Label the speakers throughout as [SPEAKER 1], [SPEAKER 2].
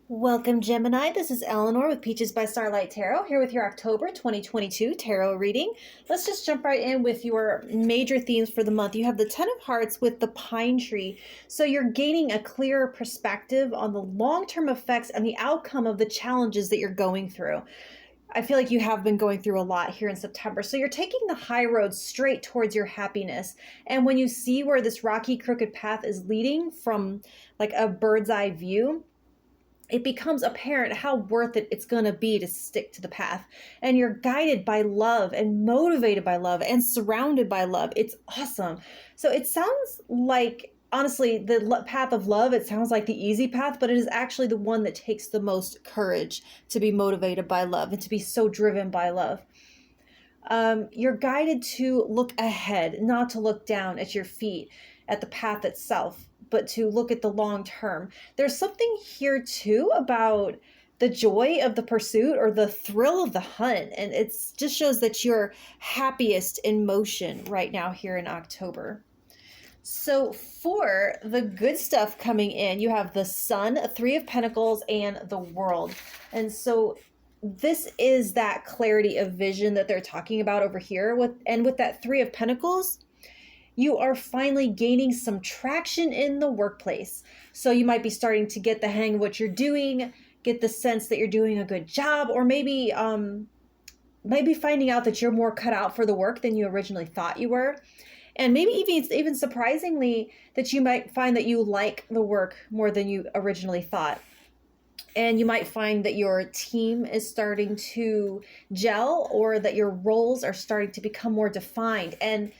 [SPEAKER 1] Welcome, Gemini. This is Eleanor with Peaches by Starlight Tarot, here with your October 2022 tarot reading. Let's just jump right in with your major themes for the month. You have the Ten of Hearts with the Pine Tree. So you're gaining a clearer perspective on the long-term effects and the outcome of the challenges that you're going through. I feel like you have been going through a lot here in September. So you're taking the high road straight towards your happiness. And when you see where this rocky, crooked path is leading from like a bird's eye view, it becomes apparent how worth it it's going to be to stick to the path. And you're guided by love and motivated by love and surrounded by love. It's awesome. So it sounds like, honestly, the path of love, it sounds like the easy path, but it is actually the one that takes the most courage to be motivated by love and to be so driven by love. You're guided to look ahead, not to look down at your feet, at the path itself, but to look at the long term. There's something here too about the joy of the pursuit or the thrill of the hunt. And it just shows that you're happiest in motion right now here in October. So for the good stuff coming in, you have the Sun, Three of Pentacles, and the World. And so this is that clarity of vision that they're talking about over here. With that Three of Pentacles, you are finally gaining some traction in the workplace. So you might be starting to get the hang of what you're doing, get the sense that you're doing a good job, or maybe finding out that you're more cut out for the work than you originally thought you were. And maybe even surprisingly that you might find that you like the work more than you originally thought. And you might find that your team is starting to gel, or that your roles are starting to become more defined. And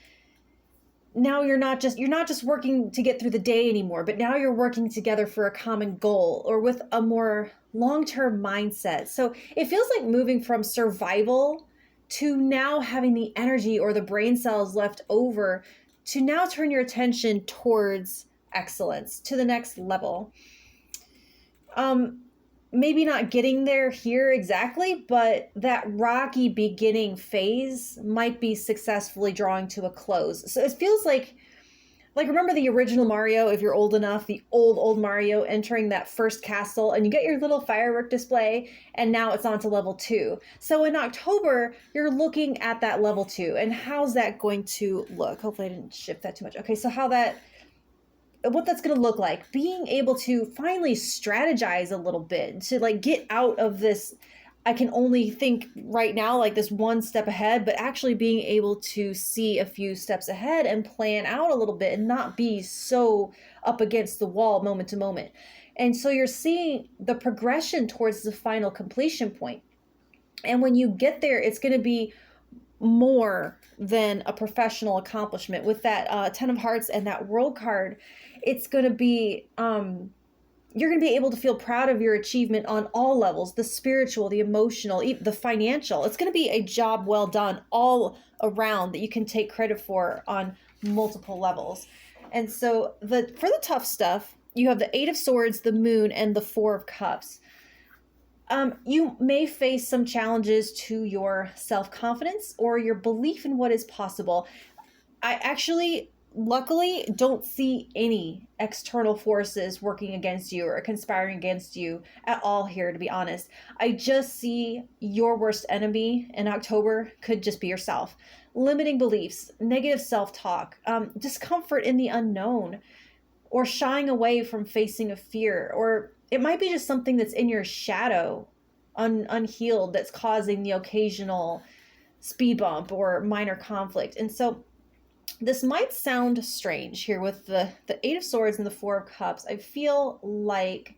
[SPEAKER 1] now you're not just working to get through the day anymore, but now you're working together for a common goal or with a more long-term mindset. So it feels like moving from survival to now having the energy or the brain cells left over to now turn your attention towards excellence, to the next level. Maybe not getting there here exactly, but that rocky beginning phase might be successfully drawing to a close. So it feels like remember the original Mario, if you're old enough, the old Mario entering that first castle, and you get your little firework display, and now it's on to level 2. So in October, you're looking at that level 2, and how's that going to look? Hopefully I didn't shift that too much. Okay, so what that's going to look like, being able to finally strategize a little bit, to like get out of this, I can only think right now like this one step ahead, but actually being able to see a few steps ahead and plan out a little bit and not be so up against the wall moment to moment. And so you're seeing the progression towards the final completion point. And when you get there, it's going to be more than a professional accomplishment. With that Ten of Hearts and that World card, it's going to be you're going to be able to feel proud of your achievement on all levels, the spiritual, the emotional, the financial. It's going to be a job well done all around that you can take credit for on multiple levels. And so for the tough stuff, you have the Eight of Swords, the Moon, and the Four of Cups. You may face some challenges to your self-confidence or your belief in what is possible. I actually, luckily, don't see any external forces working against you or conspiring against you at all here, to be honest. I just see your worst enemy in October could just be yourself. Limiting beliefs, negative self-talk, discomfort in the unknown, or shying away from facing a fear, or it might be just something that's in your shadow, unhealed, that's causing the occasional speed bump or minor conflict. And so this might sound strange here with the Eight of Swords and the Four of Cups. I feel like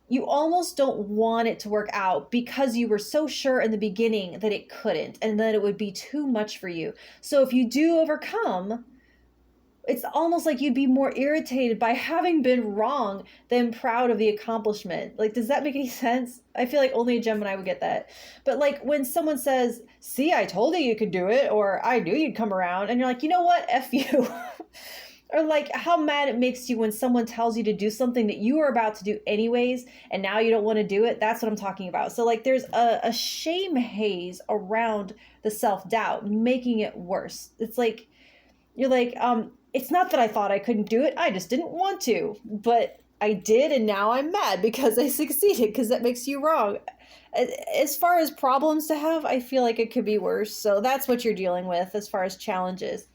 [SPEAKER 1] you almost don't want it to work out because you were so sure in the beginning that it couldn't and that it would be too much for you. So if you do overcome, it's almost like you'd be more irritated by having been wrong than proud of the accomplishment. Like, does that make any sense? I feel like only a Gemini would get that. But like when someone says, see, I told you could do it, or I knew you'd come around, and you're like, you know what? F you. Or like how mad it makes you when someone tells you to do something that you were about to do anyways, and now you don't want to do it. That's what I'm talking about. So like there's a shame haze around the self-doubt, making it worse. It's like, you're like, it's not that I thought I couldn't do it. I just didn't want to. But I did, and now I'm mad because I succeeded, because that makes you wrong. As far as problems to have, I feel like it could be worse. So that's what you're dealing with as far as challenges.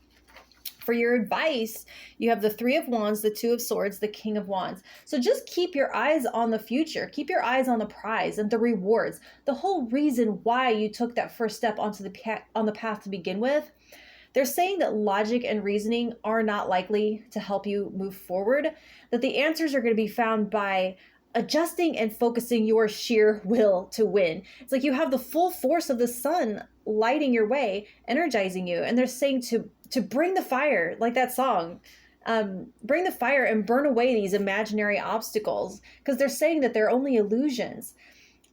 [SPEAKER 1] For your advice, you have the Three of Wands, the Two of Swords, the King of Wands. So just keep your eyes on the future. Keep your eyes on the prize and the rewards. The whole reason why you took that first step onto the path to begin with. They're saying that logic and reasoning are not likely to help you move forward, that the answers are going to be found by adjusting and focusing your sheer will to win. It's like you have the full force of the sun lighting your way, energizing you. And they're saying to bring the fire, like that song, bring the fire and burn away these imaginary obstacles, because they're saying that they're only illusions.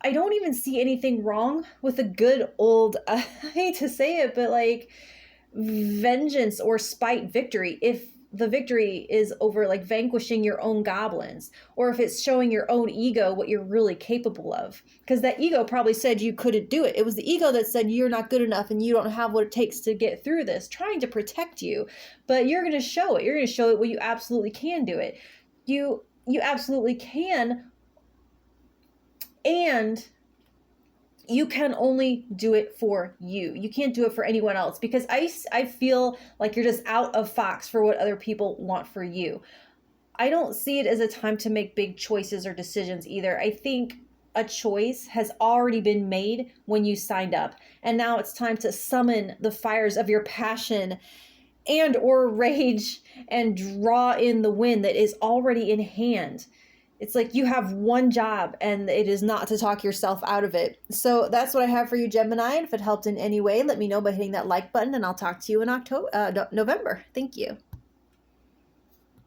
[SPEAKER 1] I don't even see anything wrong with a good old, I hate to say it, but like vengeance or spite victory, if the victory is over like vanquishing your own goblins, or if it's showing your own ego what you're really capable of, because that ego probably said you couldn't do it. It was the ego that said you're not good enough and you don't have what it takes to get through this, trying to protect you. But you're going to show it. You're going to show it when you absolutely can do it. You absolutely can, and you can only do it for you. You can't do it for anyone else, because I feel like you're just out of fox for what other people want for you. I don't see it as a time to make big choices or decisions either. I think a choice has already been made when you signed up, and now it's time to summon the fires of your passion and or rage and draw in the wind that is already in hand. It's like you have one job, and it is not to talk yourself out of it. So that's what I have for you, Gemini. And if it helped in any way, let me know by hitting that like button, and I'll talk to you in November. Thank you.